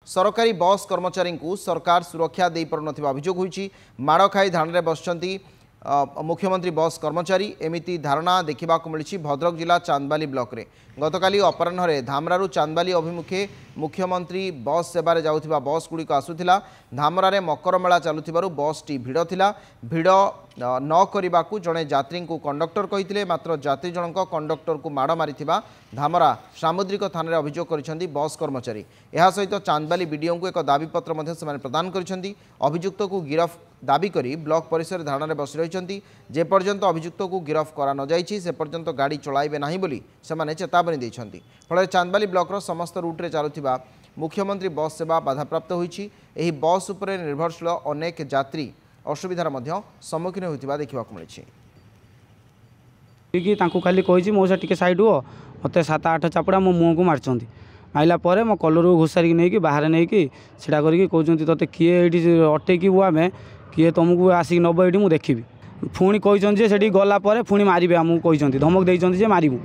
सरकारी बस कर्मचारी को सरकार सुरक्षा दे पार अभियोग होती माड़ खाई धारण बसंती मुख्यमंत्री बस कर्मचारी एमिति धारणा देखा मिली भद्रक जिला चांदबाली ब्लॉक रे गतकाली अपराह्न धामरारू चांदबाली अभिमुखे मुख्यमंत्री बस सेवारे जाउथिबा बस गुड़िक आसुथिला धामरारे मकर मेला चलुथिबारु बस टी भिड़ थिला भिड़ न करने जड़े यात्री को कंडक्टर कही मात्र यात्री जनक कंडक्टर को माड़ मारी धामरा सामुद्रिक थाना अभियोग कर बस कर्मचारी यह सहित चांदबाली बीडीओ को एक दाबीपत्र से प्रदान कर अभियुक्त को गिरफ दाबी करी ब्लॉक परिसर धारणा बस रही जेपर्यंत अभियुक्त को गिरफ करा न जाइछि से पर्यंत गाड़ी चलाइबे नहीं बोली से चेतावनी देछंती फल चांदबाली ब्लॉकर समस्त रूट्रे चलुथिबा मुख्यमंत्री बस सेवा बाधाप्राप्त होइछि एही बस उपरे निर्भरशील अनेक यात्री असुविधार सम्मुखीन होता देखा मिली खाली कही मौसा टी सैड हुआ मत 7-8 चापड़ा मो मुँह को मार्च माइला मो कलर घुसारिक नहीं बाहर नहीं सीटा करके तोते किए ये अटेक आम किए तुमको आसिक नब ये मुझे देखी पुणी कही गला पुणी मारे आमको कही धमक देते मारू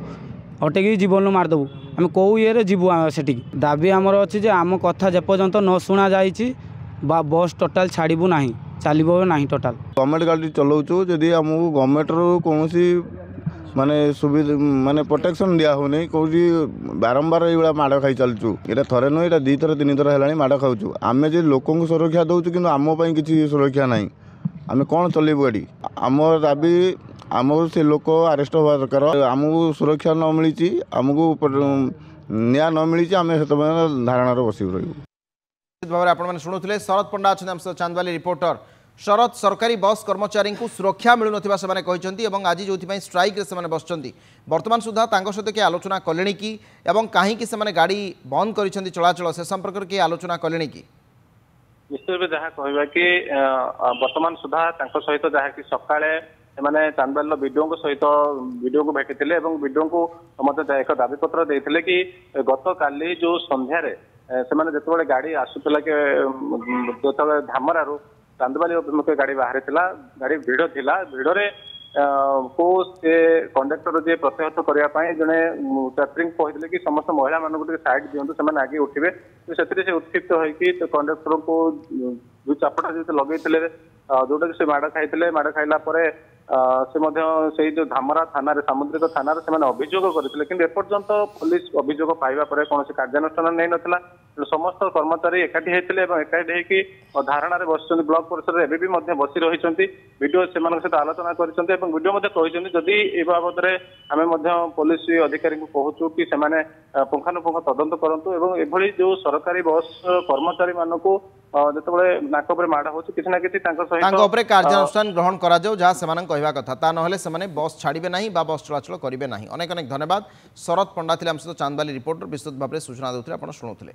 अटेक जीवन मारिदेबू आम कौ ये जीवु से दाबी आमर अच्छी आम कथा जेपर्यंत न शुणा जाइए बस टोटाल छाड़ू ना चलो ना टोटाल गवर्नमेंट गाड़ी चलाऊँ जदि आमको गवर्नमेंट कौन माने सुविधा माने प्रोटेक्शन दिया होनी कौन बारंबार ये माड़ खाई चलचु ये थरे नुह ये 2 थर 3 थर है माड़ खाऊ आम जो लोक सुरक्षा दौचु कि आमपाई किसी सुरक्षा ना आम कौन चलेबू गाड़ी आम दाबी आमको से लोक अरेस्ट हवा दरकार आमको सुरक्षा न मिली आमको न्याय न मिली आम से धारणार बस रही भाव आपने शुणुले शरद पंडा अच्छे चांदबाली रिपोर्टर शरद सरकारी बस कर्मचारी को सुरक्षा मिलू ना आज जो स्ट्राइक से बसचंती वर्तमान सुधा सहित किए आलोचना कले कि कहीं से गाड़ी बंद कर चलाचल से संपर्क किए आलोचना कले कि निश्चित भाव जहाँ कहवा कि वर्तमान सुधा सहित जहाँ कि सकाଳେ मैंने चांदबाली विडीओ सहित विडीओ को भेटी विडीओ को मत एक दाबीपत्र देते कि गत काली जो संध्यारे से जो गाड़ी आसूला कि जो धामरारू चांदबाली अभिमुखे गाड़ी बाहर गाड़ी भिड़ थिला भिड़े को से कंडक्टर जे प्रतिहत करने जड़े यात्री कहते कि समस्त महिला मानक साइड दिंतु से आगे उठे से उत्क्षिप्त होकर कंडक्टर को जो चापटा जो लगे जोटा कि माड़ खाई माड़ खाइला से जो धामरा थाना सामुद्रिक थाना से अभियोग करते कि एपर्यंत पुलिस अभियोग पाइबा कौन कार्यानुष्ठान नहीं नाला समस्त कर्मचारी एकाठी होते एकाठी होकर धारणा बस ब्लॉक परिसर एवं बसी रही वीडियो से सहित आलोचना करडियो कहते जदि ए बाबद आम पुलिस अधिकारी को कहूँ कि पुंखानुपुंख तदंत करूँ एभली जो सरकारी बस कर्मचारी मानक जो नाक माड़ हो किसी ना किसी कार्यानुष्ठान ग्रहण करा जहाँ से कहवा कथा ता नहले से बस छाड़े ना बस चलाचल करेंगे ना। अनेक अनेक धन्यवाद। शरद पंडा थे आम सहित चांदबाली रिपोर्टर विस्तृत भाव में सूचना देते शुणुले।